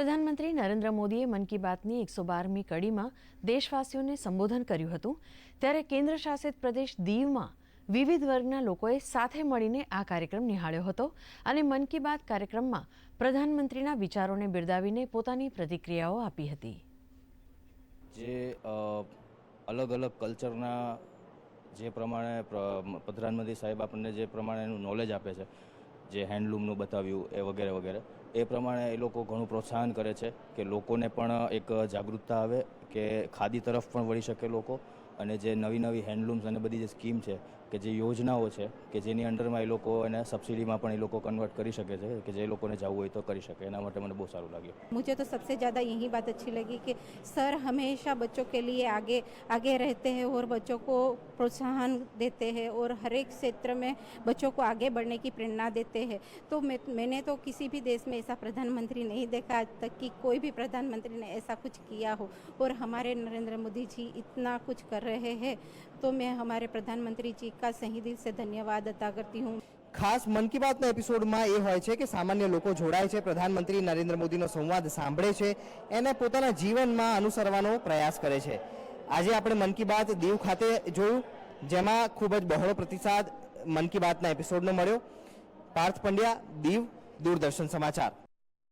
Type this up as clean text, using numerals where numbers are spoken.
પ્રધાનમંત્રી નરેન્દ્ર મોદીએ મન કી બાતની 112મી કડીમાં દેશવાસીઓને સંબોધન કર્યું હતું ત્યારે કેન્દ્ર શાસિત પ્રદેશ દીવમાં વિવિધ વર્ગના લોકોએ સાથે મળીને આ કાર્યક્રમ નિહાળ્યો હતો અને મન કી બાત કાર્યક્રમમાં પ્રધાનમંત્રીના વિચારોને બિરદાવીને પોતાની પ્રતિક્રિયાઓ આપી હતી। જે અલગ અલગ કલ્ચરના જે પ્રમાણે પ્રધાનમંત્રી સાહેબ આપણને જે પ્રમાણેનું નોલેજ આપે છે, જે હેન્ડલૂમનું બતાવ્યું એ વગેરે વગેરે, એ પ્રમાણે એ લોકો ઘણું પ્રોત્સાહન કરે છે કે લોકોને પણ એક જાગૃતતા આવે કે ખાદી તરફ પણ વળી શકે લોકો, અને જે નવી નવી હેન્ડલૂમ્સ અને બધી જે સ્કીમ છે કે જે યોજનાઓ છે કે જેની અંડરમાં એ લોકો એને સબસિડીમાં પણ એ લોકો કન્વર્ટ કરી શકે છે કે જે લોકોને જવું હોય તો કરી શકે। એના માટે મને બહુ સારું લાગ્યું। मुझे तो सबसे ज़्यादा यही बात अच्छी लगी कि सर हमेशा बच्चों के लिए आगे रहते हैं और बच्चों को प्रोत्साहन देते हैं और हर एक क्षेत्र में बच्चों को आगे बढ़ने की प्रेरणा देते हैं। तो मैंने तो किसी भी देश में ऐसा प्रधानमंत्री नहीं देखा आज तक कि कोई भी प्रधानमंत्री ने ऐसा कुछ किया हो, और हमारे नरेंद्र मोदी जी इतना कुछ कर रहे हैं तो मैं हमारे प्रधानमंत्री जी का सही दिल से धन्यवाद अदा करती हूँ। खास मन की बात एपिसोडમાં એ હોય છે કે સામાન્ય લોકો જોડાય છે, પ્રધાનમંત્રી નરેન્દ્ર મોદીનો સંવાદ સાંભળે છે, એને પોતાના જીવનમાં અનુસરવાનો પ્રયાસ કરે છે। આજે આપણે મન કી બાત દીવ ખાતે જોયું, જેમાં ખૂબ જ બહોળો પ્રતિસાદ મન કી બાતના એપિસોડનો મળ્યો। પાર્થ પંડ્યા, દીવ, દૂરદર્શન સમાચાર।